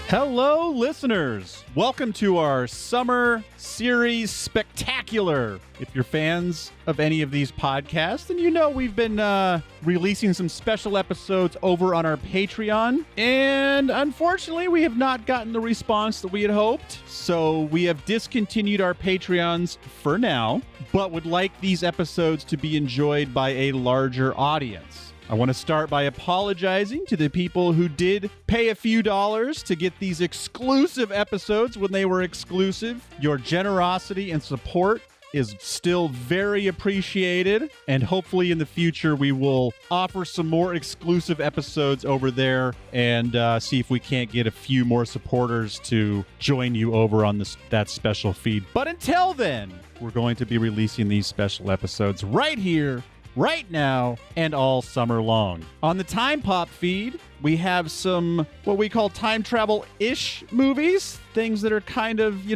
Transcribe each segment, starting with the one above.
Hello, listeners. Welcome to our summer series spectacular. If you're fans of any of these podcasts, then you know we've been releasing some special episodes over on our Patreon. And unfortunately, we have not gotten the response that we had hoped. So we have discontinued our Patreons for now, but would like these episodes to be enjoyed by a larger audience. I want to start by apologizing to the people who did pay a few dollars to get these exclusive episodes when they were exclusive. Your generosity and support is still very appreciated, and hopefully in the future we will offer some more exclusive episodes over there and see if we can't get a few more supporters to join you over on that special feed. But until then, we're going to be releasing these special episodes right here, right now, and all summer long. On the Time Pop feed, we have some what we call time travel-ish movies, things that are kind of,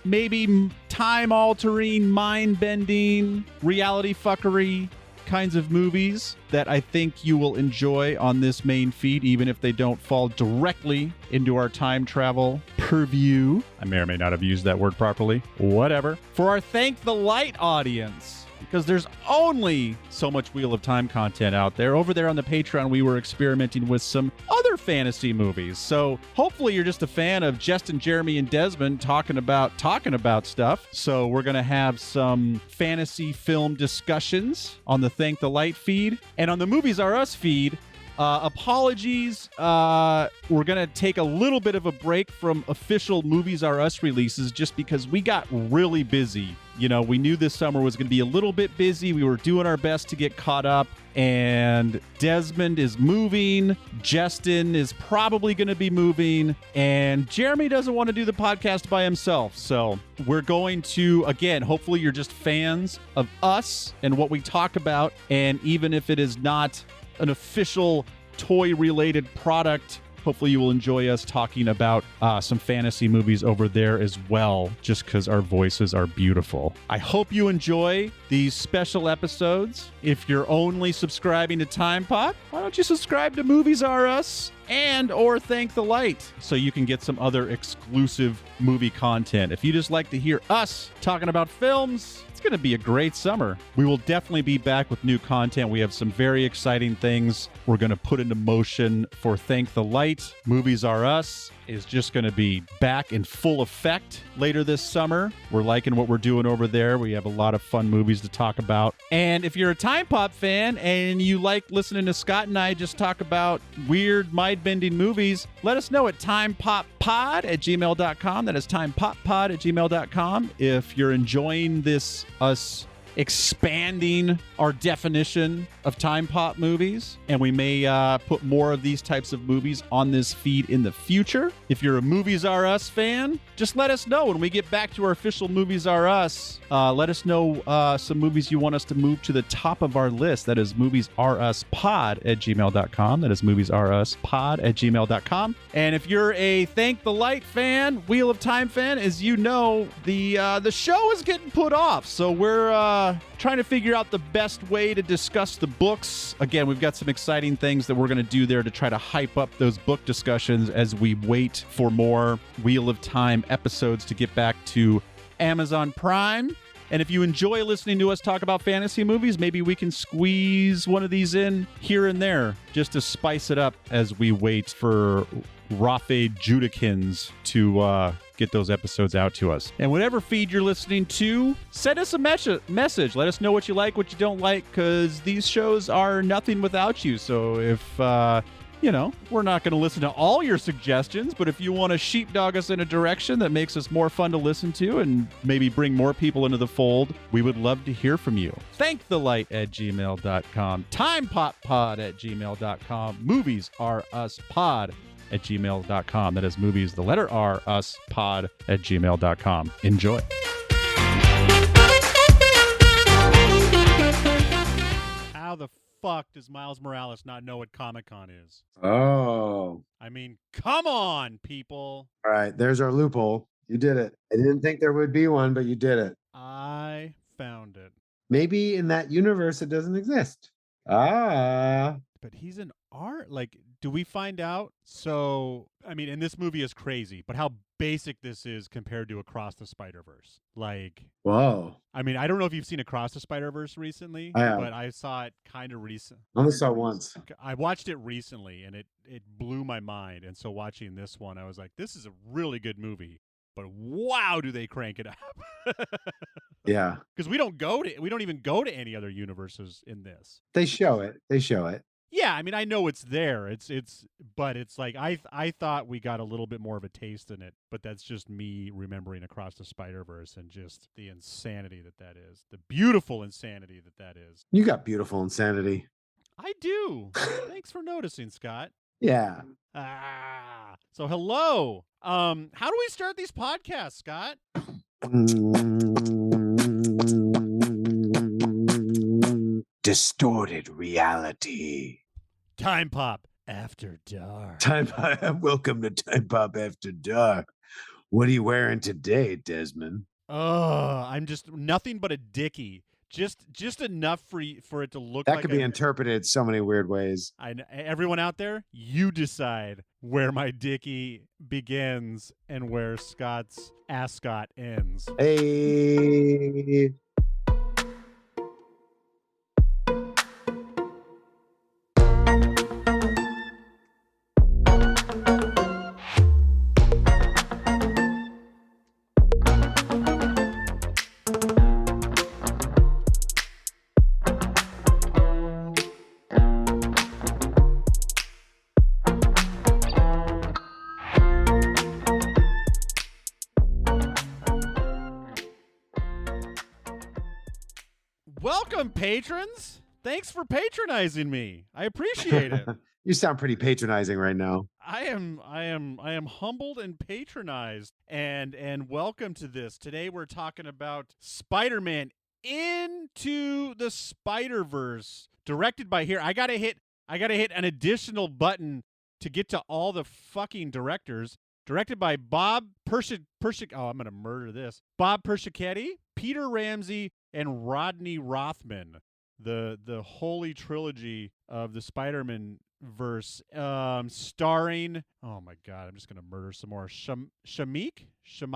maybe time-altering, mind-bending, reality fuckery kinds of movies that I think you will enjoy on this main feed, even if they don't fall directly into our time travel purview. I may or may not have used that word properly. Whatever. For our Thank the Light audience, because there's only so much Wheel of Time content out there. Over there on the Patreon, we were experimenting with some other fantasy movies. So hopefully you're just a fan of Justin, Jeremy, and Desmond talking about stuff. So we're going to have some fantasy film discussions on the Thank the Light feed. And on the Movies Are Us feed, apologies. We're going to take a little bit of a break from official Movies Are Us releases just because we got really busy. We knew this summer was going to be a little bit busy. We were doing our best to get caught up, and Desmond is moving. Justin is probably going to be moving, and Jeremy doesn't want to do the podcast by himself. So we're going to, again, hopefully you're just fans of us and what we talk about. And even if it is not an official toy-related product, hopefully you will enjoy us talking about some fantasy movies over there as well, just because our voices are beautiful. I hope you enjoy these special episodes. If you're only subscribing to Time Pop, why don't you subscribe to Movies Are Us and or Thank the Light so you can get some other exclusive movie content. If you just like to hear us talking about films, it's going to be a great summer. We will definitely be back with new content. We have some very exciting things we're going to put into motion for Thank the Light. Movies Are Us is just going to be back in full effect later this summer. We're liking what we're doing over there. We have a lot of fun movies to talk about. And if you're a Time Pop fan and you like listening to Scott and I just talk about weird, mind-bending movies, let us know at timepoppod@gmail.com. That is timepoppod@gmail.com. If you're enjoying this, us expanding our definition of time pop movies, and we may put more of these types of movies on this feed in the future. If you're a Movies Are Us fan, just let us know when we get back to our official Movies Are Us. Let us know some movies you want us to move to the top of our list. That is moviesruspod@gmail.com. That is moviesruspod@gmail.com. And if you're a Thank the Light fan, Wheel of Time fan, as you know, the show is getting put off. So we're trying to figure out the best way to discuss the books. Again, we've got some exciting things that we're going to do there to try to hype up those book discussions as we wait for more Wheel of Time episodes to get back to Amazon Prime. And if you enjoy listening to us talk about fantasy movies, maybe we can squeeze one of these in here and there just to spice it up as we wait for Rafe Judikins to get those episodes out to us. And whatever feed you're listening to, send us a message. Let us know what you like, what you don't like, because these shows are nothing without you. So if, we're not going to listen to all your suggestions, but if you want to sheepdog us in a direction that makes us more fun to listen to and maybe bring more people into the fold, we would love to hear from you. thankthelight@gmail.com, timepoppod@gmail.com, moviesruspod@gmail.com. That is movies, the letter R, us, pod @gmail.com. Enjoy. How the fuck does Miles Morales not know what Comic-Con is? Oh. I mean, come on, people. All right, there's our loophole. You did it. I didn't think there would be one, but you did it. I found it. Maybe in that universe it doesn't exist. Ah. But he's an do we find out? So, I mean, and this movie is crazy, but how basic this is compared to Across the Spider-Verse. Like, Whoa. I mean, I don't know if you've seen Across the Spider-Verse recently, I have. but I saw it kind of recent. I only saw it once. I watched it recently, and it blew my mind. And so watching this one, I was like, this is a really good movie. But wow, do they crank it up? Yeah. Because we don't even go to any other universes in this. They show it. Yeah, I mean, I know it's there. But it's like I thought we got a little bit more of a taste in it, but that's just me remembering Across the Spider-Verse and just the insanity that is, the beautiful insanity that is. You got beautiful insanity. I do. Thanks for noticing, Scott. Yeah. So hello. How do we start these podcasts, Scott? Distorted reality. Time Pop After Dark. Welcome to Time Pop After Dark. What are you wearing today, Desmond? Oh, I'm just nothing but a dickie. Just enough for it to look that like could be interpreted so many weird ways. Everyone out there, you decide where my dickie begins and where Scott's ascot ends. Hey. Welcome, patrons. Thanks for patronizing me. I appreciate it. You sound pretty patronizing right now. I am humbled and patronized. And welcome to this. Today we're talking about Spider-Man Into the Spider-Verse, directed by here. I gotta hit an additional button to get to all the fucking directors. Directed by Bob Persichetti. Oh, I'm gonna murder this. Bob Persichetti, Peter Ramsey, and Rodney Rothman. The holy trilogy of the Spider-Man verse, starring. Oh my God, I'm just gonna murder some more. Shamaik. Do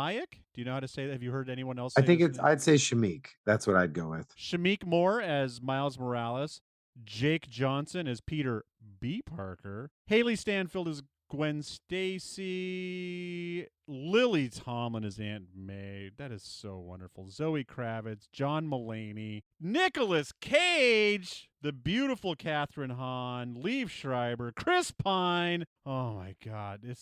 you know how to say that? Have you heard anyone else say I think this name? I'd say Shamik. That's what I'd go with. Shamik Moore as Miles Morales. Jake Johnson as Peter B. Parker. Haley Stanfield as Gwen Stacy. Lily Tomlin as Aunt May. That is so wonderful. Zoe Kravitz. John Mulaney. Nicolas Cage. The beautiful Catherine Hahn. Liev Schreiber. Chris Pine. Oh my God. It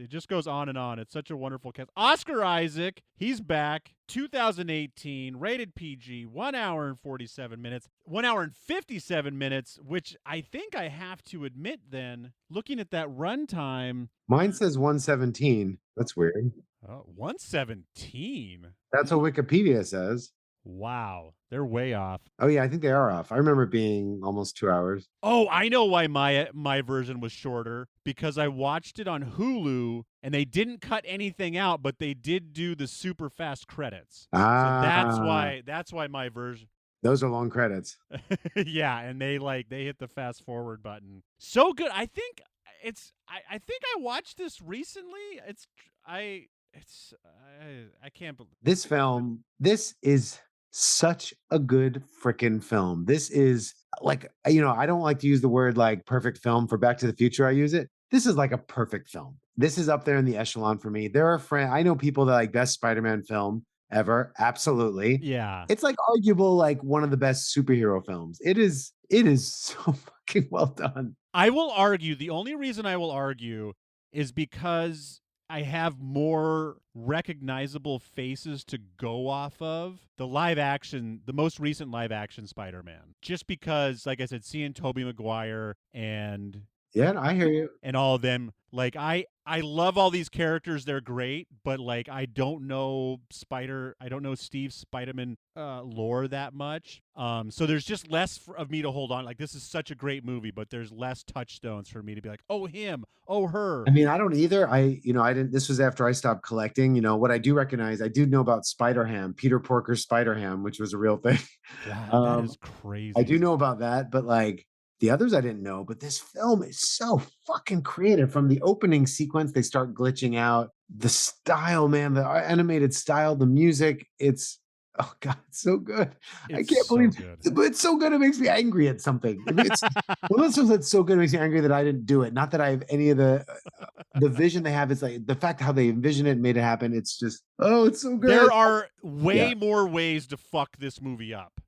just goes on and on. It's such a wonderful cast. Oscar Isaac. He's back. 2018. Rated PG. 1 hour and 47 minutes. 1 hour and 57 minutes, which I think I have to admit then, looking at that runtime. Mine says 117. That's weird. 117? That's what Wikipedia says. Wow. They're way off. Oh, yeah, I think they are off. I remember it being almost 2 hours. Oh, I know why my version was shorter, because I watched it on Hulu and they didn't cut anything out, but they did do the super fast credits. So that's why my version. Those are long credits. Yeah, and they hit the fast forward button. So good. I think I watched this recently. I can't believe this film. This is such a good freaking film. This is like, I don't like to use the word like perfect film. For Back to the Future, I use it. This is like a perfect film. This is up there in the echelon for me. There are I know people that like best Spider-Man film ever. Absolutely. Yeah. It's like arguable, like one of the best superhero films. It is so fucking well done. I will argue. The only reason I will argue is because I have more recognizable faces to go off of. The most recent live action Spider-Man. Just because, like I said, seeing Tobey Maguire and yeah, I hear you. And all of them, like I love all these characters. They're great, but like I don't know Steve Spiderman lore that much. So there's just less of me to hold on. Like, this is such a great movie, but there's less touchstones for me to be like, oh him, oh her. I mean, I don't either. I didn't. This was after I stopped collecting. What I do recognize, I do know about Spider-Ham, Peter Porker's Spider-Ham, which was a real thing. God, that is crazy. I do know about that, but like, The others I didn't know, but this film is so fucking creative. From the opening sequence, they start glitching out. The style, man, the animated style, the music, it's oh god, it's so good. I It's can't so believe good. but it's so good it makes me angry at something. It's one of those films that's so good it makes me angry that I didn't do it. Not that I have any of the vision they have is like the fact how they envisioned it and made it happen. It's just, oh, it's so good. There are way Yeah. more ways to fuck this movie up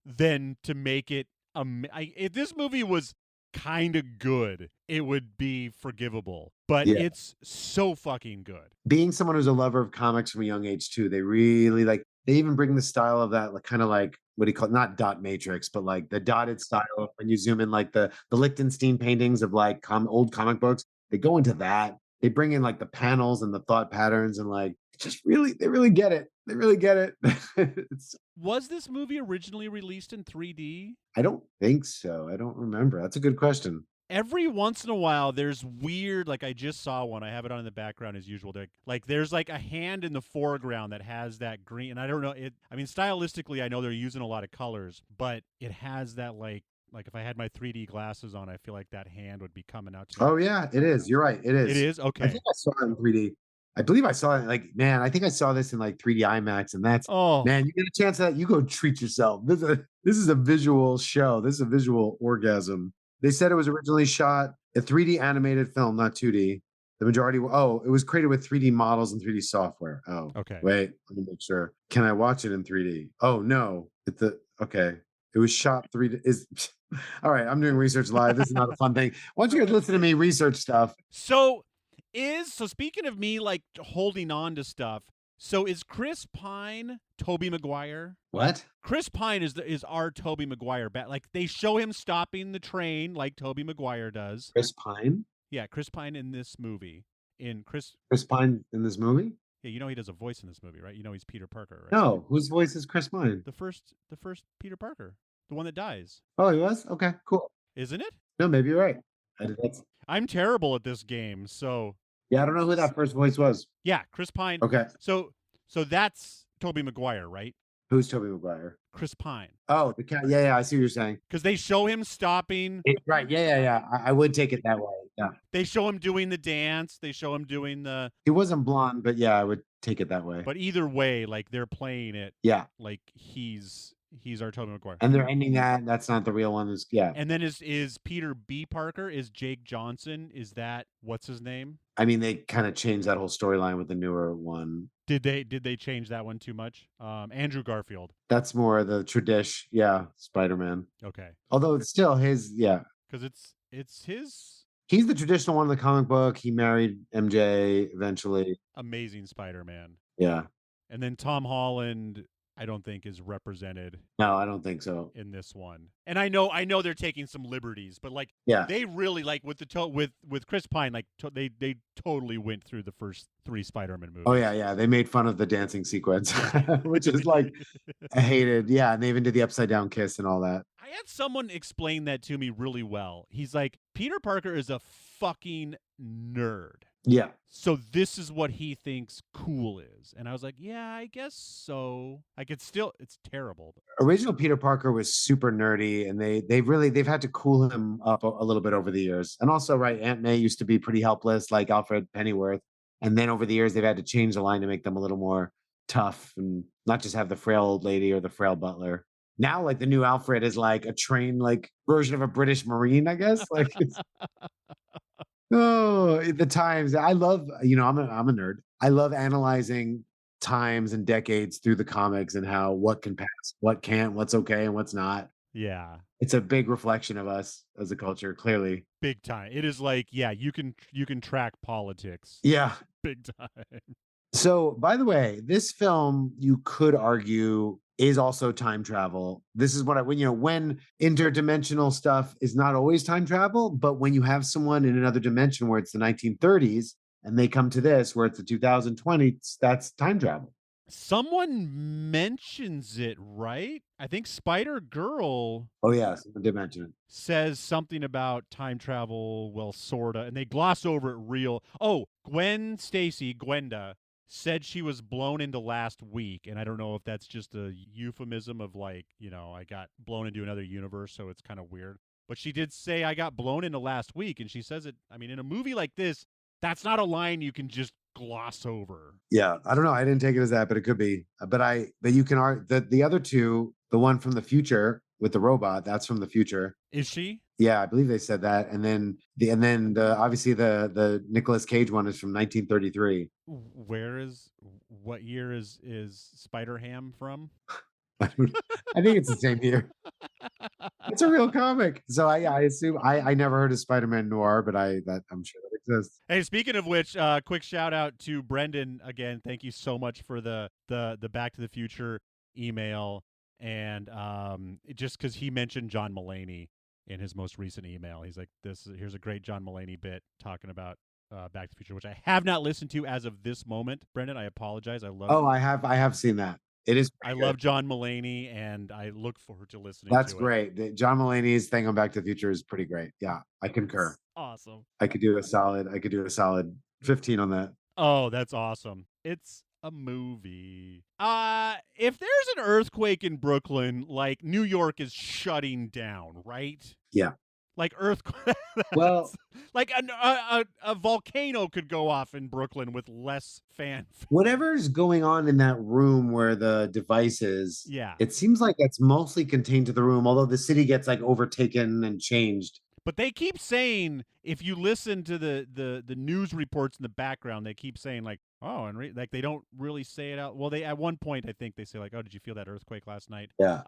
than to make it. If this movie was kind of good, it would be forgivable. But Yeah. it's so fucking good. Being someone who's a lover of comics from a young age too, they really like they even bring the style of that like kind of like what do you call it? Not dot matrix, but like the dotted style of when you zoom in like the Lichtenstein paintings of like old comic books. They go into that. They bring in like the panels and the thought patterns and like just really they really get it. They really get it. It's, Was this movie originally released in 3D? I don't think so. I don't remember. That's a good question. Every once in a while, there's weird, like I just saw one. I have it on in the background as usual. Like there's like a hand in the foreground that has that green. And I don't know. I mean, stylistically, I know they're using a lot of colors, but it has that like if I had my 3D glasses on, I feel like that hand would be coming out to me. Oh yeah, it is. You're right. It is. It is? I Okay. think I saw it in 3D. I believe I saw it like, man, I think I saw this in like 3D IMAX, and that's Oh, man, you get a chance that you go treat yourself. This is a visual show. This is a visual orgasm. They said it was originally shot a 3D animated film, not 2D. The majority, it was created with 3D models and 3D software. Oh, okay. wait, let me make sure. Can I watch it in 3D? Oh no, okay. It was shot 3D. All right, I'm doing research live. This is not a fun thing. Why don't you guys listen to me research stuff? So speaking of me like holding on to stuff, so is Chris Pine Tobey Maguire? What? Chris Pine is our Tobey Maguire bat. Like they show him stopping the train like Tobey Maguire does. Chris Pine? Yeah, Chris Pine in this movie. Chris Pine in this movie? Yeah, you know he does a voice in this movie, right? You know he's Peter Parker, right? No, whose voice is Chris Pine? The first Peter Parker, the one that dies, Oh, he was? Okay, cool. isn't it? No, maybe you're right. I'm terrible at this game, so Yeah, I don't know who that first voice was. yeah, Chris Pine. Okay. So that's Tobey Maguire, right? Who's Tobey Maguire? Chris Pine. Oh, the cat. Yeah, I see what you're saying. Because they show him stopping. Right. Yeah. I would take it that way. Yeah. They show him doing the dance. They show him doing the. He wasn't blonde, but yeah, I would take it that way. But either way, like they're playing it. Yeah. Like he's our Tobey Maguire. And they're ending that. That's not the real one. Yeah. And then is Peter B. Parker? Is Jake Johnson? Is that what's his name? I mean, they kind of changed that whole storyline with the newer one. Did they change that one too much? Andrew Garfield. That's more the tradition. Yeah, Spider-Man. Okay. Although it's still his. Yeah. Because it's his. He's the traditional one in the comic book. He married MJ eventually. Amazing Spider-Man. Yeah. And then Tom Holland, I don't think is represented. No, I don't think so. In this one. And I know they're taking some liberties, but like they really like with with Chris Pine, like they totally went through the first 3 Spider-Man movies. Oh yeah. They made fun of the dancing sequence, which is like I hated. Yeah, and they even did the upside down kiss and all that. I had someone explain that to me really well. He's like, Peter Parker is a fucking nerd. Yeah. So this is what he thinks cool is. And I was like, yeah, I guess so. Like it's terrible. Original Peter Parker was super nerdy, and they've had to cool him up a little bit over the years. And also, right, Aunt May used to be pretty helpless, like Alfred Pennyworth. And then over the years, they've had to change the line to make them a little more tough and not just have the frail old lady or the frail butler. Now, like the new Alfred is like a trained like version of a British Marine, I guess. Like it's oh, the times I love, I'm a nerd. I love analyzing times and decades through the comics and how what can pass, what can't, what's okay, and what's not. Yeah. It's a big reflection of us as a culture, clearly. Big time. It is like, yeah, you can track politics. Yeah. Big time. So, by the way, this film, you could argue, is also time travel. This is what when interdimensional stuff is not always time travel, but when you have someone in another dimension where it's the 1930s and they come to this where it's the 2020s, that's time travel. Someone mentions it, right? I think Spider-Girl. Oh, yeah, someone did mention it. Says something about time travel, well, sorta, and they gloss over it real. Oh, Gwenda, said she was blown into last week, and I don't know if that's just a euphemism of like, I got blown into another universe, so it's kind of weird. But she did say I got blown into last week, and she says it. I mean, in a movie like this, that's not a line you can just gloss over. Yeah, I don't know. I didn't take it as that, but it could be. But you can argue that the other two, the one from the future with the robot, that's from the future. Is she? Yeah, I believe they said that. And then obviously the Nicolas Cage one is from 1933. What year is Spider Ham from? I think it's the same year. It's a real comic. So I assume I never heard of Spider-Man Noir, but I'm sure that exists. Hey, speaking of which, quick shout out to Brendan again. Thank you so much for the Back to the Future email, and just because he mentioned John Mulaney in his most recent email, he's like, here's a great John Mulaney bit talking about Back to the Future, which I have not listened to as of this moment. Brendan, I apologize. I have seen that. It is. I love John Mulaney, and I look forward to listening. That's to great. It. John Mulaney's thing on Back to the Future is pretty great. Yeah, I concur. That's awesome. I could do a solid 15 on that. Oh, that's awesome. It's a movie. If there's an earthquake in Brooklyn, like New York is shutting down, right? Yeah. Like earthquake. Well, like a volcano could go off in Brooklyn with less fanfare. Whatever's going on in that room where the device is, yeah, it seems like that's mostly contained to the room, although the city gets like overtaken and changed. But they keep saying, if you listen to the news reports in the background, they keep saying like, oh, and like they don't really say it out. Well, they at one point I think they say like, oh, did you feel that earthquake last night? Yeah.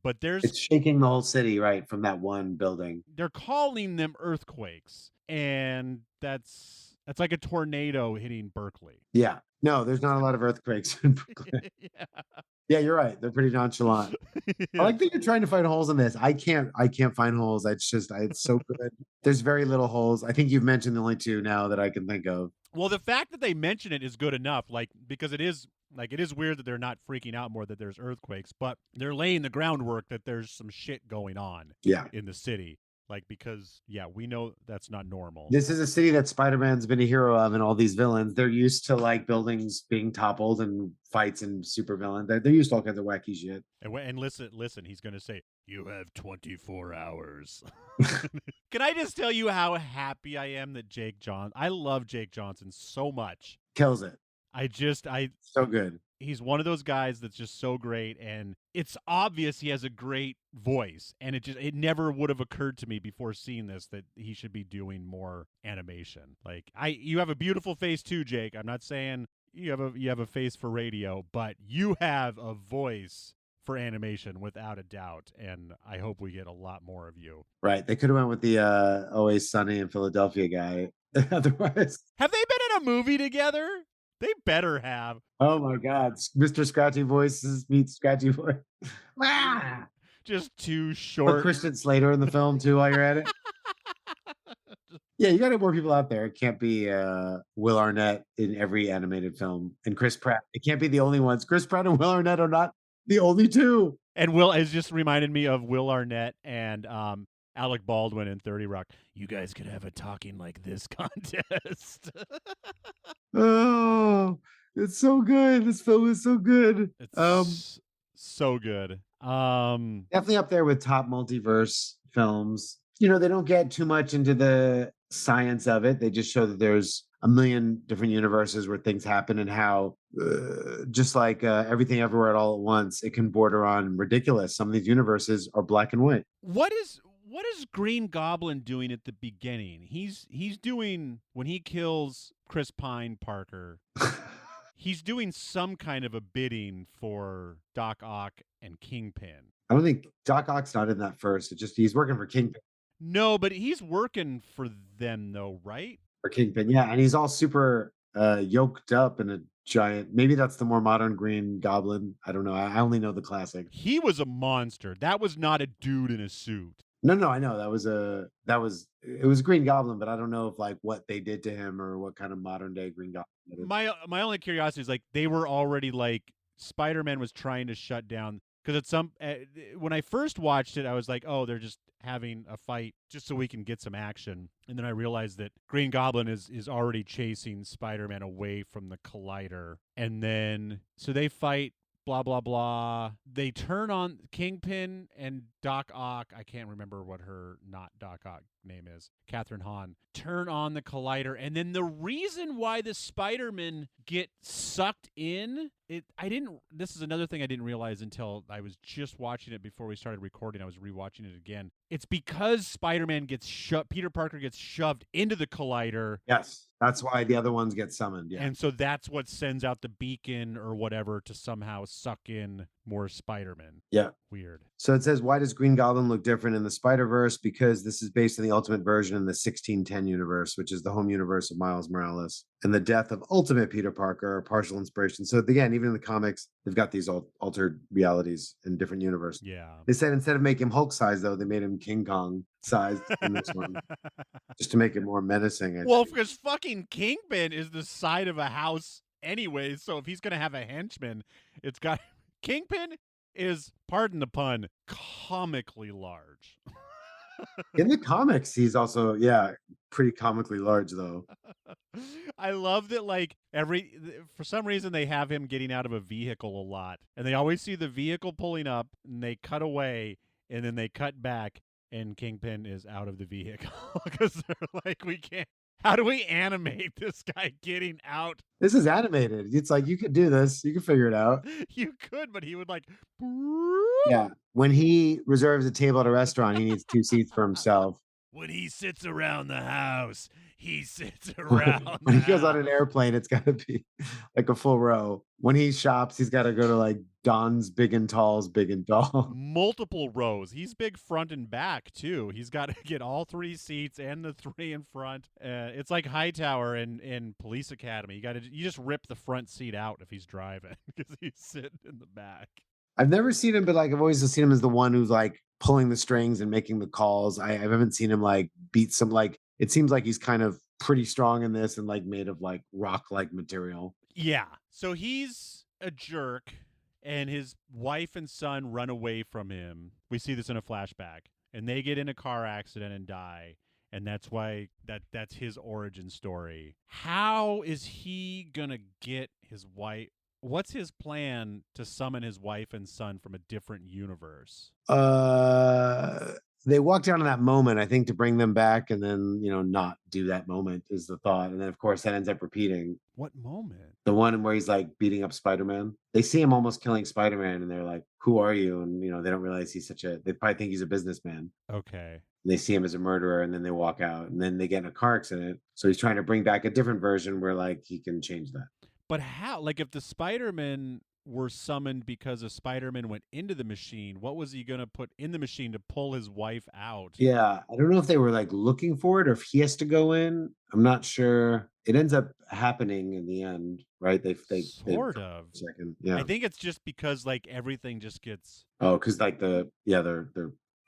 But it's shaking the whole city, right, from that one building. They're calling them earthquakes, and that's like a tornado hitting Berkeley. Yeah. No, there's not a lot of earthquakes in Brooklyn. Yeah, you're right. They're pretty nonchalant. Yeah. I like that you're trying to find holes in this. I can't find holes. It's so good. There's very little holes. I think you've mentioned the only two now that I can think of. Well, the fact that they mention it is good enough, like, because it is weird that they're not freaking out more that there's earthquakes, but they're laying the groundwork that there's some shit going on in the city. Like, because, yeah, we know that's not normal. This is a city that Spider-Man's been a hero of, and all these villains, they're used to like buildings being toppled and fights and super villains. They're used to all kinds of wacky shit. And listen, he's going to say, you have 24 hours. Can I just tell you how happy I am that I love Jake Johnson so much. Kills it. So good. He's one of those guys that's just so great, and it's obvious he has a great voice, and it never would have occurred to me before seeing this that he should be doing more animation. Like, you have a beautiful face too, Jake. I'm not saying you have a face for radio, but you have a voice for animation without a doubt, and I hope we get a lot more of you. Right. They could have went with the Always Sunny in Philadelphia guy. Otherwise, have they been in a movie together? They better have. Oh my God. Mr. Scratchy Voices meets Scratchy Voice. Just too short. Or Christian Slater in the film too while you're at it. Yeah, you got to have more people out there. It can't be Will Arnett in every animated film. And Chris Pratt. It can't be the only ones. Chris Pratt and Will Arnett are not the only two. And Will has just reminded me of Will Arnett and Alec Baldwin in 30 Rock. You guys could have a talking like this contest. Oh, it's so good. This film is so good. It's so good. Definitely up there with top multiverse films. You know, they don't get too much into the science of it. They just show that there's a million different universes where things happen, and how just like Everything Everywhere at All at Once, it can border on ridiculous. Some of these universes are black and white. What is Green Goblin doing at the beginning? He's doing, when he kills Chris Pine Parker, he's doing some kind of a bidding for Doc Ock and Kingpin. I don't think Doc Ock's not in that first. It's just he's working for Kingpin. No, but he's working for them though, right? For Kingpin, yeah. And he's all super yoked up in a giant, maybe that's the more modern Green Goblin. I don't know. I only know the classic. He was a monster. That was not a dude in a suit. No, I know. It was Green Goblin, but I don't know if like what they did to him or what kind of modern day Green Goblin it is. My only curiosity is, like, they were already, like, Spider-Man was trying to shut down, because when I first watched it, I was like, oh, they're just having a fight just so we can get some action. And then I realized that Green Goblin is already chasing Spider-Man away from the Collider. And then, so they fight blah, blah, blah. They turn on Kingpin and Doc Ock. I can't remember what her not Doc Ock name is. Catherine Hahn. Turn on the collider. And then the reason why the Spider-Man get sucked in, this is another thing I didn't realize until I was just watching it before we started recording. I was rewatching it again. It's because Spider-Man Peter Parker gets shoved into the collider. Yes. That's why the other ones get summoned. Yeah. And so that's what sends out the beacon or whatever to somehow suck in more Spider-Man. Yeah. Weird. So it says, why does Green Goblin look different in the Spider-Verse? Because this is based on the Ultimate version in the 1610 universe, which is the home universe of Miles Morales. And the death of Ultimate Peter Parker are partial inspiration. So again, even in the comics, they've got these altered realities in different universes. Yeah. They said instead of making him Hulk size, though, they made him King Kong sized in this one. Just to make it more menacing. Well, because fucking Kingpin is the side of a house anyway, so if he's going to have a henchman, it's got... Kingpin is, pardon the pun, comically large. In the comics, he's also, pretty comically large, though. I love that, like, for some reason, they have him getting out of a vehicle a lot. And they always see the vehicle pulling up, and they cut away, and then they cut back, and Kingpin is out of the vehicle. Because they're like, how do we animate this guy getting out? This is animated. It's like, you could do this. You can figure it out. You could, but he would like... Yeah. When he reserves a table at a restaurant, he needs 2 seats for himself. When he sits around the house, he sits around. When he goes on an airplane, it's got to be like a full row. When he shops, he's got to go to like Don's Big and Tall's Big and Tall. Multiple rows. He's big front and back too. He's got to get all 3 seats and the 3 in front. It's like Hightower in Police Academy. You just rip the front seat out if he's driving because he's sitting in the back. I've never seen him, but like I've always seen him as the one who's like pulling the strings and making the calls. I haven't seen him like beat some, like, it seems like he's kind of pretty strong in this and like made of like rock-like material. Yeah. So he's a jerk and his wife and son run away from him. We see this in a flashback. And they get in a car accident and die. And that's why that's his origin story. How is he going to get his wife? What's his plan to summon his wife and son from a different universe? They walk down to that moment, I think, to bring them back and then, not do that moment is the thought. And then, of course, that ends up repeating. What moment? The one where he's like beating up Spider-Man. They see him almost killing Spider-Man and they're like, who are you? And, they don't realize they probably think he's a businessman. Okay. And they see him as a murderer and then they walk out and then they get in a car accident. So he's trying to bring back a different version where like he can change that. But how? Like, if the Spider-Man were summoned because a Spider-Man went into the machine, what was he going to put in the machine to pull his wife out? Yeah, I don't know if they were like looking for it or if he has to go in. I'm not sure. It ends up happening in the end, right? They sort of. Second, yeah. I think it's just because like everything just gets. Oh, because like they're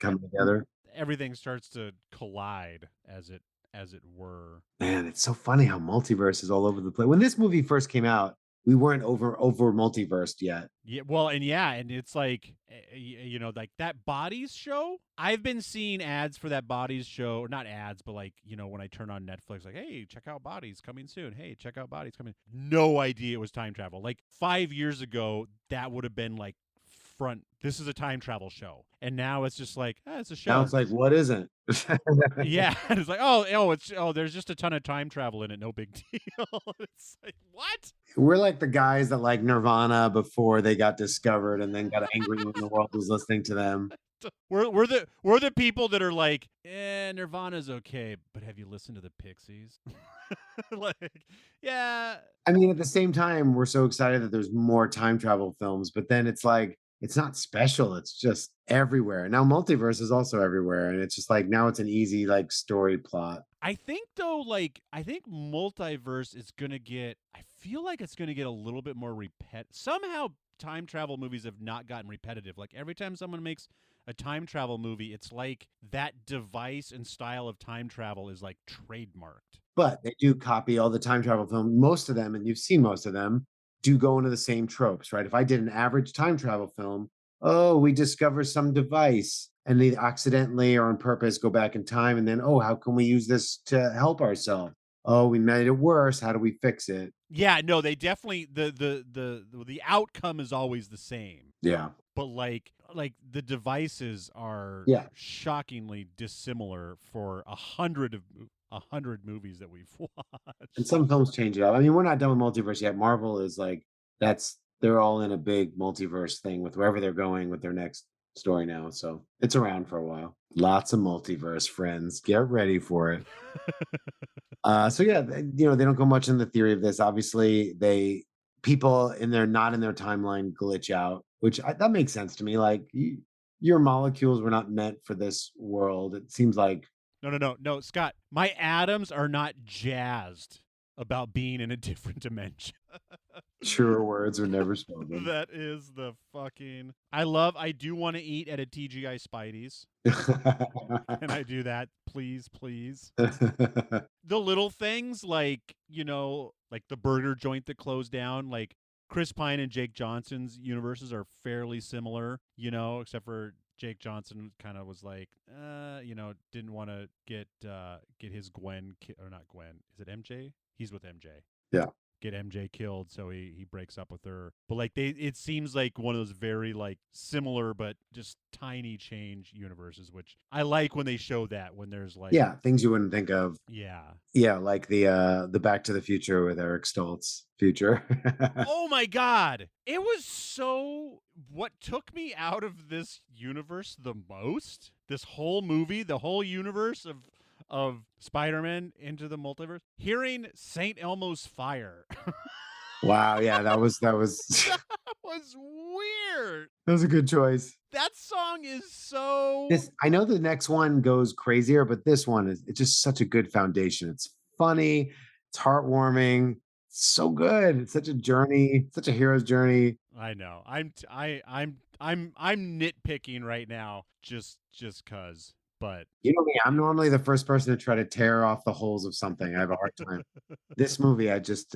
coming together. Everything starts to collide as it were. Man, it's so funny how multiverse is all over the place. When this movie first came out, we weren't over multiversed yet. Yeah, well, and it's like, like that Bodies show. I've been seeing ads for that Bodies show, or not ads, but like, when I turn on Netflix, like, hey, check out Bodies coming soon. Hey, check out Bodies coming. No idea it was time travel. Like 5 years ago, that would have been like this is a time travel show, and now it's just like it's a show. Now it's like, what isn't? Yeah, and it's like there's just a ton of time travel in it, no big deal. It's like, what? We're like the guys that like Nirvana before they got discovered and then got angry when the world was listening to them. We're the people that are like, Nirvana's okay, but have you listened to the Pixies? Like, yeah. I mean, at the same time, we're so excited that there's more time travel films, but then it's like, it's not special. It's just everywhere. Now multiverse is also everywhere. And it's just like, now it's an easy like story plot. I think though, I think multiverse is going to get, I feel like it's going to get a little bit more somehow time travel movies have not gotten repetitive. Like every time someone makes a time travel movie, it's like that device and style of time travel is like trademarked. But they do copy all the time travel films. Most of them, and you've seen most of them, do go into the same tropes, right? If I did an average time travel film, we discover some device and they accidentally or on purpose go back in time and then, how can we use this to help ourselves? oh, we made it worse. How do we fix it? Yeah, no, they definitely the outcome is always the same. Yeah. But like the devices are Yeah. shockingly dissimilar for 100 movies that we've And watched. some films change it up. I mean, we're not done with multiverse yet. Marvel is like, they're all in a big multiverse thing with wherever they're going with their next story now. So it's around for a while. Lots of multiverse friends. Get ready for it. So yeah, they don't go much in the theory of this. Obviously, people in their not in their timeline glitch out, which that makes sense to me. Like your molecules were not meant for this world. It seems like No, Scott. My atoms are not jazzed about being in a different dimension. truer words are never spoken. That is the fucking. I do want to eat at a TGI Spidey's. Can I do that, please, please? The little things like, like the burger joint that closed down, like Chris Pine and Jake Johnson's universes are fairly similar, except for Jake Johnson kind of was like, didn't want to get his Gwen or not Gwen. Is it MJ? He's with MJ. Yeah. Get MJ killed, so he breaks up with her. But like it seems like one of those very like similar but just tiny change universes, which I like when they show that when there's like Yeah, things you wouldn't think of. yeah. Yeah, like the Back to the Future with Eric Stoltz future. Oh my god. It was so what took me out of this universe the most, this whole movie, the whole universe of Spider-Man into the multiverse, hearing St. Elmo's Fire. Wow, yeah, that was That was weird. that was a good choice. That song is so This I know the next one goes crazier, but this one it's just such a good foundation. It's funny, it's heartwarming, it's so good. It's such a journey, such a hero's journey. I know. I'm nitpicking right now just cuz. But You know me, I'm normally the first person to try to tear off the holes of something. I have a hard time. This movie, I just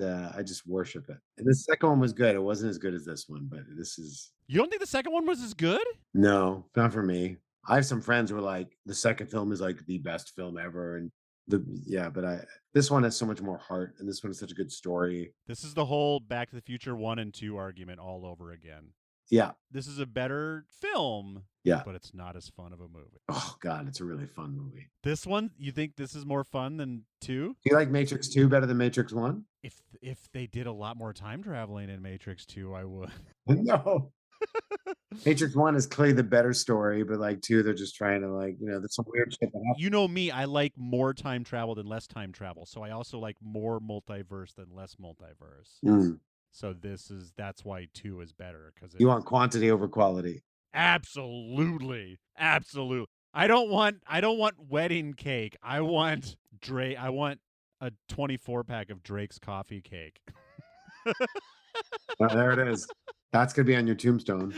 worship it. And the second one was good. It wasn't as good as this one, but this is you don't think the second one was as good? no, not for me. I have some friends who are like, the second film is like the best film ever, and but this one has so much more heart, and this one is such a good story. This is the whole Back to the Future 1 and 2 argument all over again. Yeah, This is a better film, yeah. but it's not as fun of a movie. Oh God, it's a really fun movie. This one, you think this is more fun than 2? Do you like Matrix 2 better than Matrix 1? If they did a lot more time traveling in Matrix 2, I would. No. Matrix 1 is clearly the better story, but like 2, they're just trying to there's some weird shit that happens. You know me, I like more time travel than less time travel. So I also like more multiverse than less multiverse. Mm. So that's why 2 is better cuz You want quantity over quality. absolutely. Absolutely. I don't want wedding cake. I want a 24 pack of Drake's coffee cake. Well, there it is. That's gonna be on your tombstone.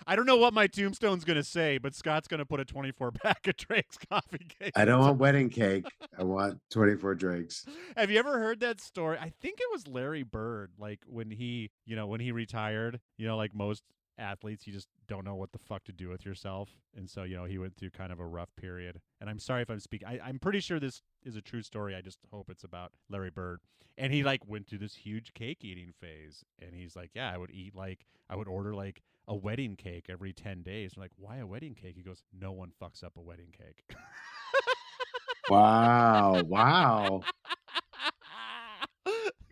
I don't know what my tombstone's going to say, but Scott's going to put a 24 pack of Drake's coffee cake. I don't want wedding cake. I want 24 drinks. Have you ever heard that story? I think it was Larry Bird, like when he retired, like most athletes, you just don't know what the fuck to do with yourself. And so, he went through kind of a rough period. And I'm sorry if I'm speaking. I'm pretty sure this is a true story. I just hope it's about Larry Bird. And he like went through this huge cake eating phase. And he's like, yeah, I would order like a wedding cake every 10 days. I'm like, why a wedding cake? He goes, no one fucks up a wedding cake. Wow. Wow.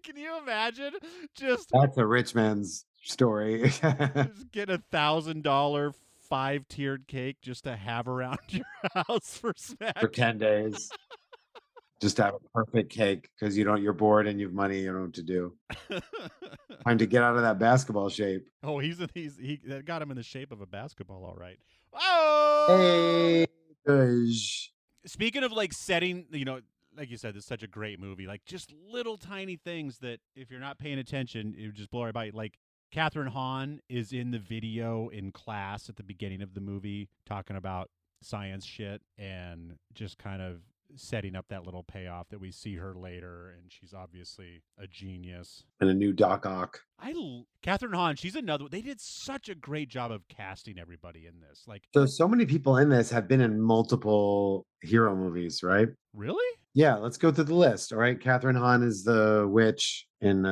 Can you imagine? That's a rich man's story. Just get $1,000 5-tiered cake just to have around your house for snacks For 10 days. Just have a perfect cake because you're bored and you have money, you don't know what to do. Time to get out of that basketball shape. Oh, that got him in the shape of a basketball, all right. Oh, Hey, gosh. speaking of like setting, like you said, this is such a great movie. Like just little tiny things that if you're not paying attention, it would just blow right by. Like Catherine Hahn is in the video in class at the beginning of the movie talking about science shit and just kind of setting up that little payoff that we see her later, and she's obviously a genius. And a new Doc Ock. Catherine Hahn, she's another. They did such a great job of casting everybody in this. Like, So many people in this have been in multiple hero movies, right? really? Yeah, let's go through the list. All right. Catherine Hahn is the witch in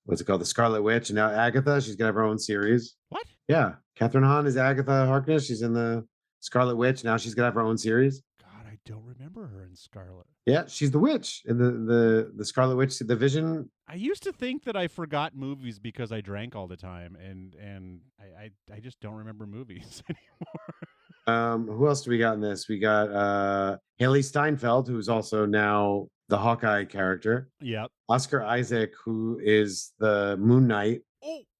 what's it called? The Scarlet Witch. And now Agatha, she's gonna have her own series. What? Yeah. Catherine Hahn is Agatha Harkness. She's in the Scarlet Witch. Now she's gonna have her own series. God, I don't remember her in Scarlet. Yeah, she's the witch in the Scarlet Witch, the Vision. I used to think that I forgot movies because I drank all the time, and I just don't remember movies anymore. Who else do we got in this? We got Haley Steinfeld, who's also now the Hawkeye character. Yep. Oscar Isaac, who is the Moon Knight.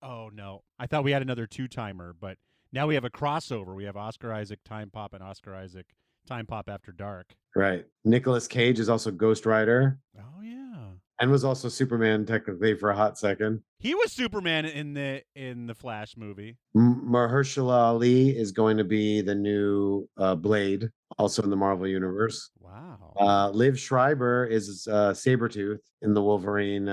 Oh no. I thought we had another two-timer, but now we have a crossover. We have Oscar Isaac Time Pop and Oscar Isaac Time Pop After Dark. Right. Nicolas Cage is also Ghost Rider. Oh yeah. And was also Superman technically for a hot second. He was Superman in the Flash movie. Mahershala Ali is going to be the new Blade, also in the Marvel Universe. Wow. Liv Schreiber is Sabretooth in the Wolverine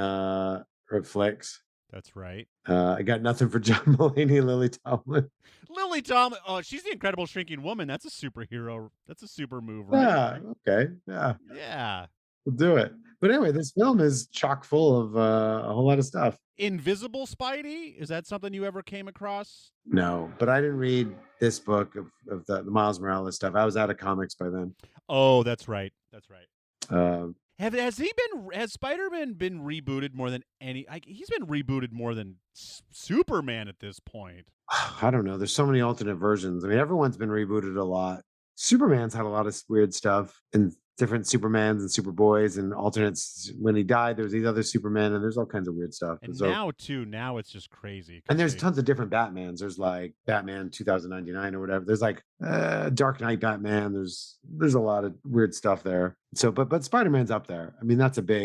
flicks. That's right. I got nothing for John Mulaney and Lily Tomlin. Lily Tomlin. Oh, she's the Incredible Shrinking Woman. That's a superhero. That's a super move, right? Yeah. Okay. Yeah. Yeah. We'll do it. But anyway, this film is chock full of a whole lot of stuff. Invisible Spidey? Is that something you ever came across? No, but I didn't read this book of the Miles Morales stuff. I was out of comics by then. Oh, that's right. That's right. Has Spider-Man been rebooted more than he's been rebooted more than Superman at this point. I don't know. There's so many alternate versions. I mean, everyone's been rebooted a lot. Superman's had a lot of weird stuff and different Supermans and Superboys and alternates. When he died, there was these other Supermen, and there's all kinds of weird stuff. And so, now it's just crazy. And there's tons of different Batmans. There's like Batman 2099 or whatever. There's like Dark Knight Batman. There's a lot of weird stuff there. So, but Spider-Man's up there. I mean,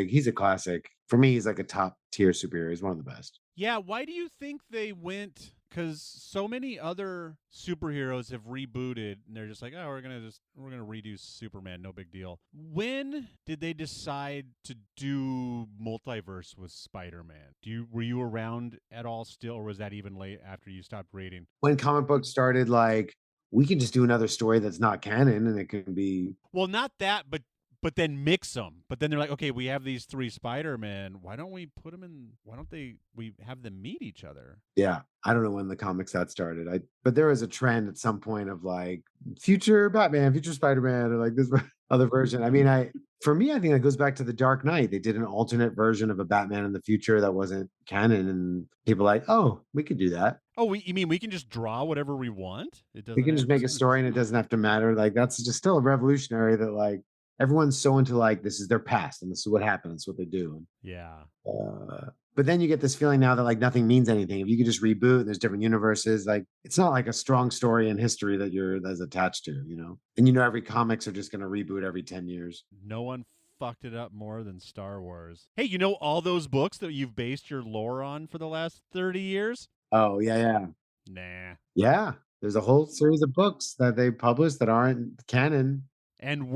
he's a classic. For me, he's like a top tier superhero. He's one of the best. Yeah, why do you think they went? Because so many other superheroes have rebooted, and they're just like, oh, we're gonna redo Superman, no big deal. When did they decide to do multiverse with Spider-Man? Were you around at all still, or was that even late after you stopped reading? When comic books started, like, we can just do another story that's not canon, and it can be not that, but then mix them. But then they're like, okay, we have these three Spider-Men. Why don't we put them in? Why don't we have them meet each other? Yeah, I don't know when the comics that started. But there was a trend at some point of like future Batman, future Spider-Man, or like this other version. I mean, for me, I think that goes back to the Dark Knight. They did an alternate version of a Batman in the future that wasn't canon, and people like, oh, we could do that. Oh, you mean we can just draw whatever we want? We can just make a story, and it doesn't have to matter. Like that's just still a revolutionary that like. Everyone's so into like this is their past and this is what happened. It's what they do. Yeah. But then you get this feeling now that like nothing means anything. If you could just reboot and there's different universes, like it's not like a strong story in history that's attached to, you know. And every comics are just going to reboot every 10 years. No one fucked it up more than Star Wars. Hey, all those books that you've based your lore on for the last 30 years? Oh, yeah. Nah. Yeah. There's a whole series of books that they published that aren't canon. And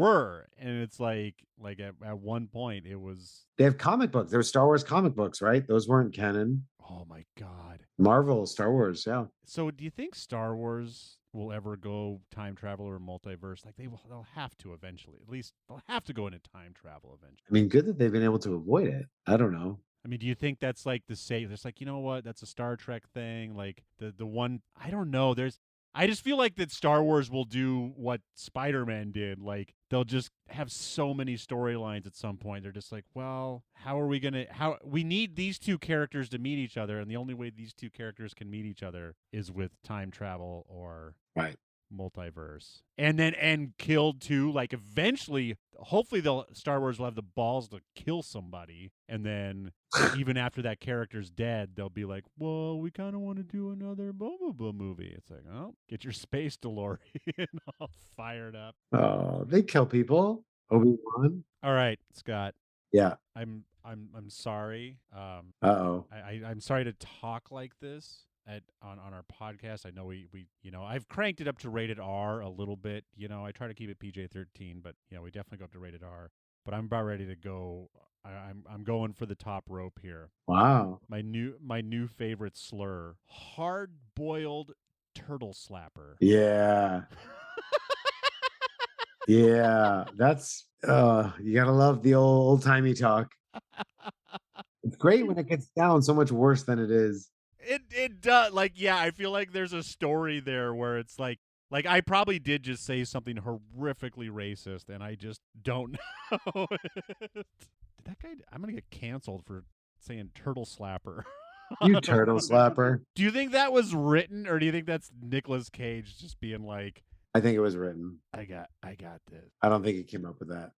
it's like at one point it was. They have comic books. There were Star Wars comic books, right? Those weren't canon. Oh my God. Marvel, Star Wars, yeah. So do you think Star Wars will ever go time travel or multiverse? Like they'll have to eventually. At least they'll have to go into time travel eventually. I mean, good that they've been able to avoid it. I don't know. I mean, do you think that's like the same? It's like, you know what? That's a Star Trek thing. Like the one, I don't know. I just feel like that Star Wars will do what Spider-Man did. Like they'll just have so many storylines at some point. They're just like, well, we need these two characters to meet each other. And the only way these two characters can meet each other is with time travel or multiverse. And killed too. Like eventually, hopefully Star Wars will have the balls to kill somebody. And then even after that character's dead, they'll be like, well, we kind of want to do another blah, blah, blah movie. It's like, oh, get your space DeLorean all fired up. Oh, they kill people. Obi-Wan. All right, Scott. Yeah. I'm sorry. Uh-oh. I'm sorry to talk like this on our podcast. I know we I've cranked it up to rated R a little bit. I try to keep it PG-13, but we definitely go up to rated R. But I'm about ready to go. I'm going for the top rope here. Wow. My new favorite slur: hard-boiled turtle slapper. Yeah. Yeah, that's You gotta love the old-timey talk. It's great when it gets down so much worse than it is. It does. Like, yeah, I feel like there's a story there where it's like I probably did just say something horrifically racist, and I just don't know. Did that guy? I'm gonna get canceled for saying turtle slapper. You turtle slapper. Do you think that was written, or do you think that's Nicolas Cage just being like, I think it was written. I got this. I don't think he came up with that.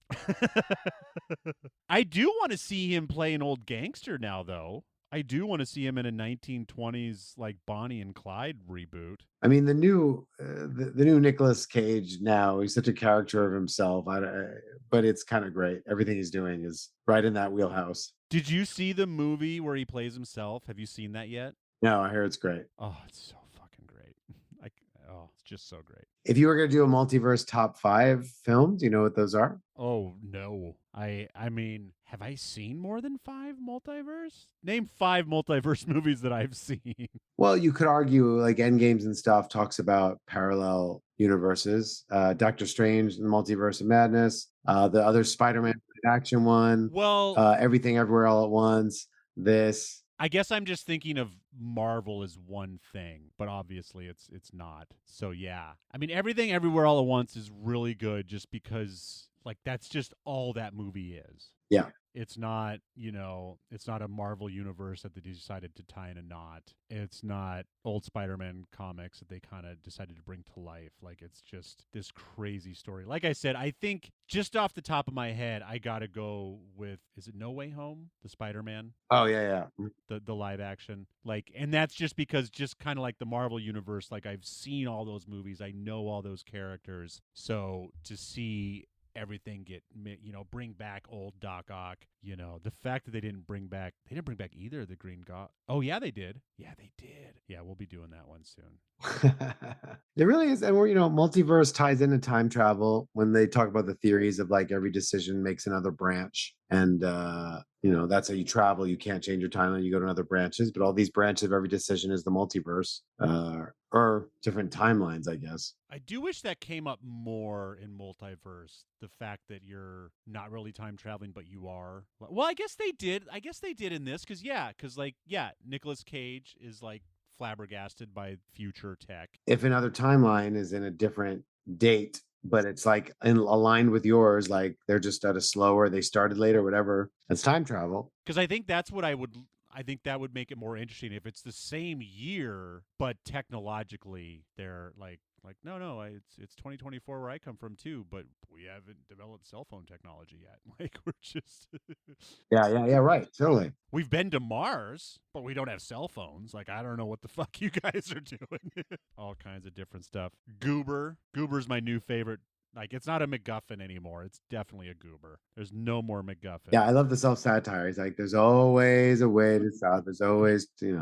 I do want to see him play an old gangster now, though. I do want to see him in a 1920s like Bonnie and Clyde reboot. I mean, the new Nicolas Cage now, he's such a character of himself. But it's kind of great. Everything he's doing is right in that wheelhouse. Did you see the movie where he plays himself? Have you seen that yet? No, I hear it's great. Oh, it's so fucking great. It's just so great. If you were going to do a multiverse top 5 films, do you know what those are? Oh no. I mean, have I seen more than 5 multiverse? Name 5 multiverse movies that I've seen. Well, you could argue like Endgames and stuff talks about parallel universes. Doctor Strange, the Multiverse of Madness, the other Spider-Man action one. Well, Everything Everywhere All at Once. This. I guess I'm just thinking of Marvel as one thing, but obviously it's not. So yeah. I mean, Everything Everywhere All at Once is really good just because like that's just all that movie is. Yeah. It's not, it's not a Marvel universe that they decided to tie in a knot. It's not old Spider-Man comics that they kind of decided to bring to life. Like, it's just this crazy story. Like I said, I think just off the top of my head, I got to go with, is it No Way Home? The Spider-Man? Oh, yeah. The live action. Like, and that's just because just kind of like the Marvel universe, like I've seen all those movies. I know all those characters. So to see everything get, bring back old Doc Ock, the fact that they didn't bring back either of the Green Goblin. Oh yeah, they did. Yeah, we'll be doing that one soon. There really is. And multiverse ties into time travel when they talk about the theories of like every decision makes another branch. And, that's how you travel. You can't change your timeline. You go to another branches, but all these branches of every decision is the multiverse, or different timelines, I guess. I do wish that came up more in Multiverse. The fact that you're not really time traveling, but you are. Well, I guess they did. In this because Nicolas Cage is like flabbergasted by future tech. If another timeline is in a different date, but it's like aligned with yours, like they're just at a slower, they started later, whatever. It's time travel. Because I think that's what I think that would make it more interesting if it's the same year, but technologically they're like no, it's 2024 where I come from too, but we haven't developed cell phone technology yet. Like we're just yeah, right, totally. We've been to Mars, but we don't have cell phones. Like I don't know what the fuck you guys are doing. All kinds of different stuff. Goober's my new favorite. Like, it's not a MacGuffin anymore. It's definitely a goober. There's no more MacGuffin. Yeah, I love the self-satire. It's like, there's always a way to stop. There's always, this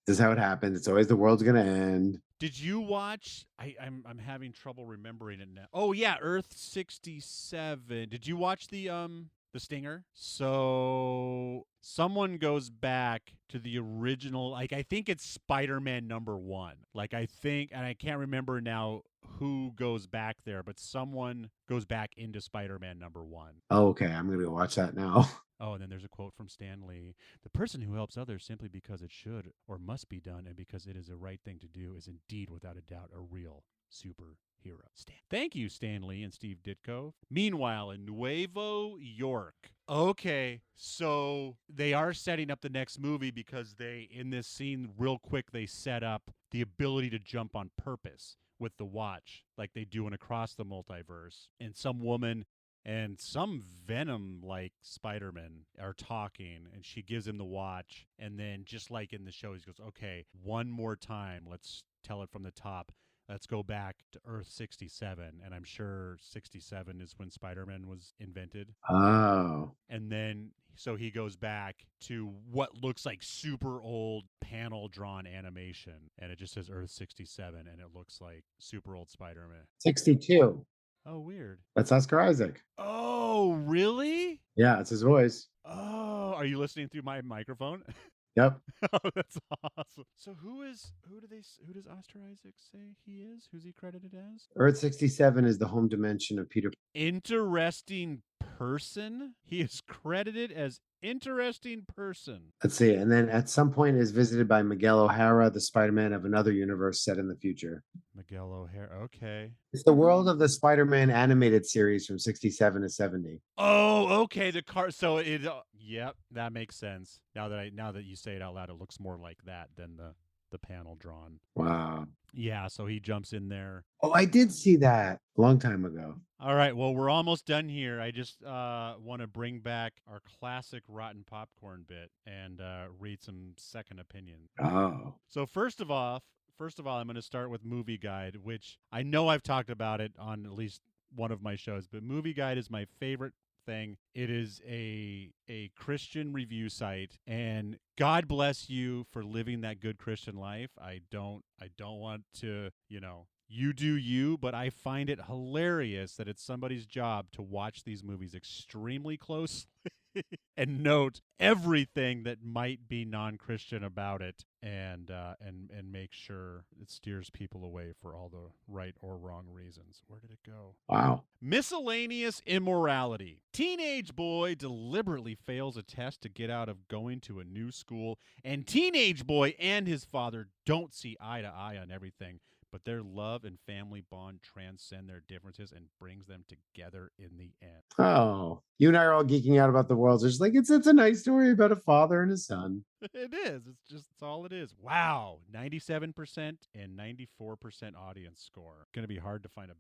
is how it happens. It's always the world's going to end. Did you watch, I'm having trouble remembering it now. Oh, yeah, Earth 67. Did you watch the Stinger? So someone goes back to the original, like, I think it's Spider-Man #1. Like, I think, and I can't remember now who goes back there, but someone goes back into Spider-Man #1. Oh, okay. I'm going to go watch that now. Oh, and then there's a quote from Stan Lee. The person who helps others simply because it should or must be done and because it is the right thing to do is indeed, without a doubt, a real superhero. Thank you, Stan Lee and Steve Ditko. Meanwhile, in Nuevo York. Okay, so they are setting up the next movie because in this scene, real quick, they set up the ability to jump on purpose with the watch, like they do in Across the Multiverse. And some woman and some Venom like Spider-Man are talking, and she gives him the watch. And then, just like in the show, he goes, okay, one more time. Let's tell it from the top. Let's go back to Earth 67. And I'm sure 67 is when Spider-Man was invented. Oh. And then, so he goes back to what looks like super old panel drawn animation. And it just says Earth 67. And it looks like super old Spider-Man. 62. Oh, weird. That's Oscar Isaac. Oh, really? Yeah, it's his voice. Oh, are you listening through my microphone? Yep. Oh, that's awesome. So who does Oscar Isaac say he is? Who's he credited as? Earth 67 is the home dimension of Peter. Interesting person. He is credited as interesting person. Let's see. And then at some point is visited by Miguel O'Hara, the Spider-Man of another universe set in the future. Miguel O'Hara. Okay. It's the world of the Spider-Man animated series from 67 to 70. Oh, okay. The car. So it. Yep, that makes sense. Now that you say it out loud, it looks more like that than the panel drawn. Wow. Yeah. So he jumps in there. Oh, I did see that a long time ago. All right. Well, we're almost done here. I just want to bring back our classic rotten popcorn bit and read some second opinions. Oh. So first of all, I'm going to start with Movie Guide, which I know I've talked about it on at least one of my shows, but Movie Guide is my favorite thing. It is a Christian review site, and God bless you for living that good Christian life. I don't want to, you do you, but I find it hilarious that it's somebody's job to watch these movies extremely closely and note everything that might be non-Christian about it, and make sure it steers people away for all the right or wrong reasons. Where did it go? Wow. Miscellaneous immorality. Teenage boy deliberately fails a test to get out of going to a new school, and teenage boy and his father don't see eye to eye on everything, but their love and family bond transcend their differences and brings them together in the end. Oh, you and I are all geeking out about the world. It's just like it's a nice story about a father and his son. It is. It's all it is. Wow, 97% and 94% audience score. Going to be hard to find a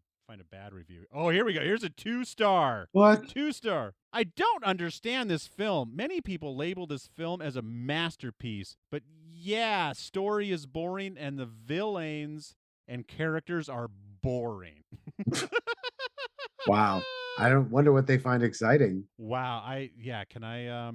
bad review. Oh, here we go. Here's a 2-star. What? 2-star. I don't understand this film. Many people label this film as a masterpiece, but yeah, story is boring and the villains and characters are boring. Wow. I don't wonder what they find exciting. Wow. Can I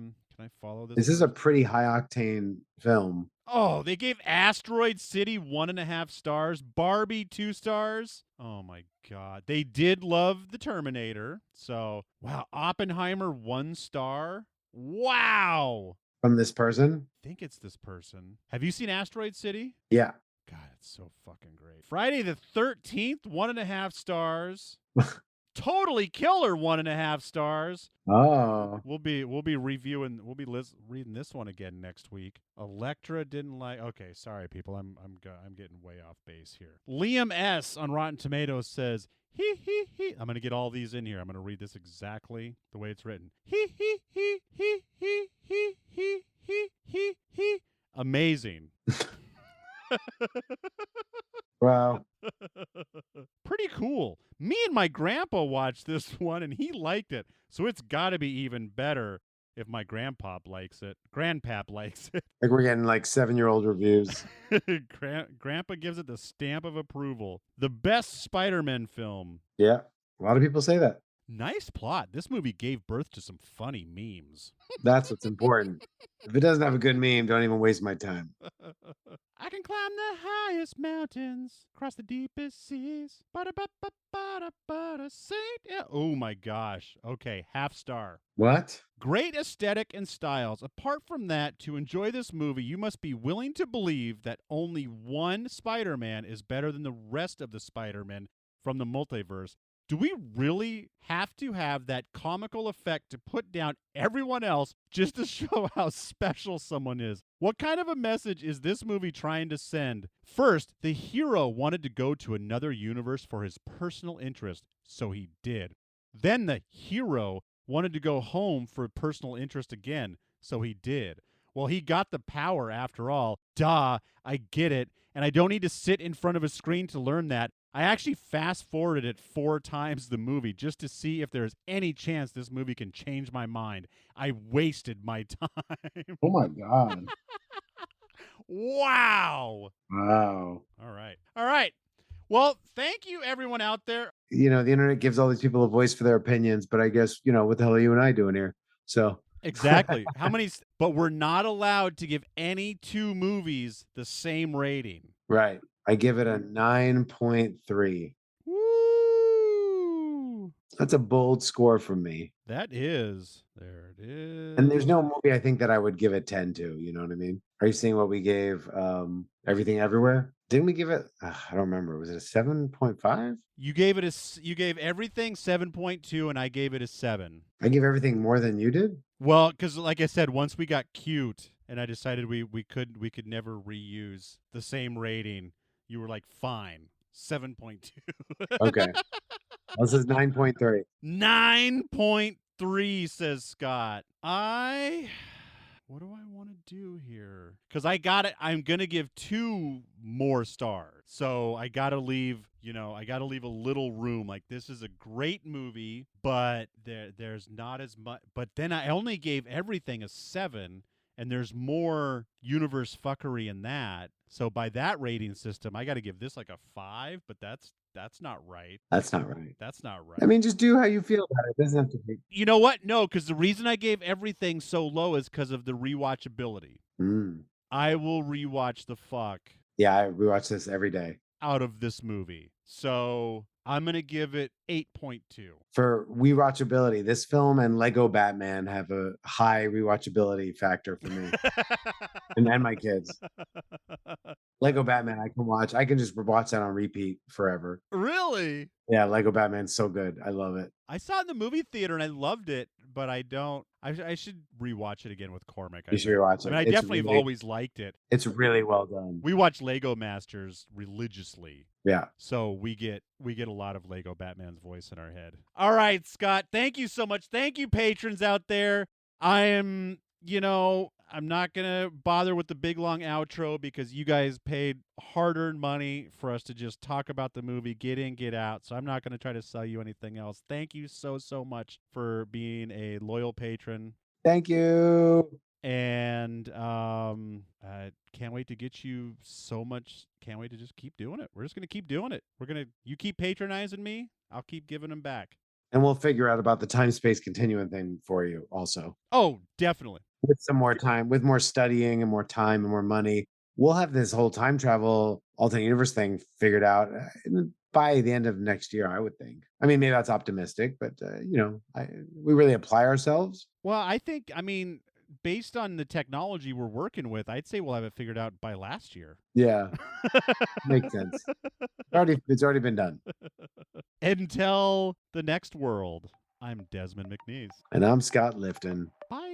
follow this? This is a pretty high octane film. Oh, they gave Asteroid City 1.5 stars, Barbie 2 stars. Oh my God. They did love the Terminator. So, wow. Oppenheimer 1 star. Wow. From this person? I think it's this person. Have you seen Asteroid City? Yeah. God, it's so fucking great. Friday the 13th, 1.5 stars. Totally Killer 1.5 stars. Oh. We'll be reading this one again next week. Electra didn't like. Okay, sorry people, I'm getting way off base here. Liam S on Rotten Tomatoes says he. I'm gonna get all these in here. I'm gonna read this exactly the way it's written. He. Amazing. Wow. Pretty cool. Me and my grandpa watched this one and he liked it. So it's got to be even better if my grandpap likes it. Grandpap likes it. Like we're getting like 7-year-old reviews. Grandpa gives it the stamp of approval. The best Spider-Man film. Yeah. A lot of people say that. Nice plot. This movie gave birth to some funny memes. That's what's important. If it doesn't have a good meme, don't even waste my time. I can climb the highest mountains, cross the deepest seas. Oh my gosh. Okay, half star. What? Great aesthetic and styles. Apart from that, to enjoy this movie, you must be willing to believe that only one Spider-Man is better than the rest of the Spider-Man from the multiverse. Do we really have to have that comical effect to put down everyone else just to show how special someone is? What kind of a message is this movie trying to send? First, the hero wanted to go to another universe for his personal interest, so he did. Then the hero wanted to go home for personal interest again, so he did. Well, he got the power after all. Duh, I get it. And I don't need to sit in front of a screen to learn that. I actually fast-forwarded it 4 times the movie just to see if there's any chance this movie can change my mind. I wasted my time. Oh my God. Wow. Wow. All right. Well, thank you everyone out there. The internet gives all these people a voice for their opinions, but I guess, what the hell are you and I doing here? So Exactly. How many? But we're not allowed to give any 2 movies the same rating. Right. I give it a 9.3. Woo! That's a bold score from me. That is. There it And there's is. no movie I think that I would give it 10 to, you know what I mean? Are you seeing what we gave Everything Everywhere? Didn't we give it I don't remember. Was it a 7.5? You gave it you gave everything 7.2 and I gave it a 7. I gave everything more than you did? Well, cuz like I said, once we got cute and I decided we could never reuse the same rating, you were like, "Fine. 7.2." Okay. This is 9.3. 9.3 says Scott. What do I want to do here? Because I'm going to give 2 more stars. So I got to leave, I got to leave a little room. Like, this is a great movie, but there's not as much. But then I only gave everything a 7, and there's more universe fuckery in that. So by that rating system, I got to give this like a 5, but that's not right. That's not right. That's not right. I mean, just do how you feel about it. It doesn't have to be. You know what? No, because the reason I gave everything so low is because of the rewatchability. I will rewatch the fuck. Yeah, I rewatch this every day. Out of this movie. So I'm going to give it 8.2. For rewatchability, this film and Lego Batman have a high rewatchability factor for me and my kids. Lego Batman, I can watch. I can just watch that on repeat forever. Really? Yeah, Lego Batman's so good. I love it. I saw it in the movie theater and I loved it, but I don't. I should rewatch it again with Cormac. You should rewatch it. I mean, I definitely have always liked it. It's really well done. We watch Lego Masters religiously. Yeah. So we get a lot of Lego Batman's voice in our head. All right, Scott, thank you so much. Thank you, patrons out there. I'm not going to bother with the big long outro because you guys paid hard-earned money for us to just talk about the movie, get in, get out. So I'm not going to try to sell you anything else. Thank you so much for being a loyal patron. Thank you. And can't wait to get you so much. Can't wait to just keep doing it. We're just going to keep doing it. You keep patronizing me. I'll keep giving them back. And we'll figure out about the time-space continuum thing for you also. Oh, definitely. With some more time, with more studying and more time and more money, we'll have this whole time travel alternate universe thing figured out by the end of next year, I would think. I mean, maybe that's optimistic, but we really apply ourselves. Well, based on the technology we're working with, I'd say we'll have it figured out by last year. Yeah. Makes sense. It's already been done. Until the next world, I'm Desmond McNeese. And I'm Scott Lifton. Bye.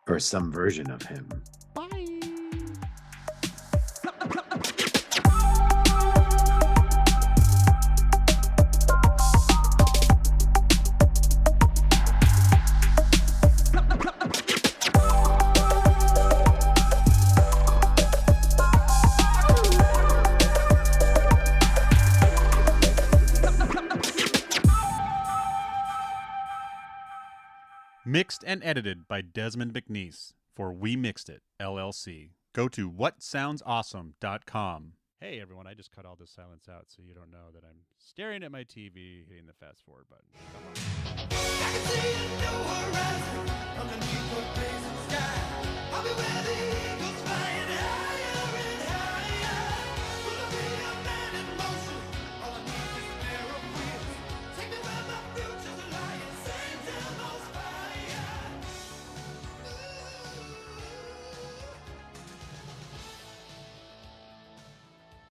Or some version of him. Bye. Mixed and edited by Desmond McNeese for We Mixed It LLC. Go to whatsoundsawesome.com. Hey everyone, I just cut all this silence out so you don't know that I'm staring at my TV hitting the fast forward button. Come on.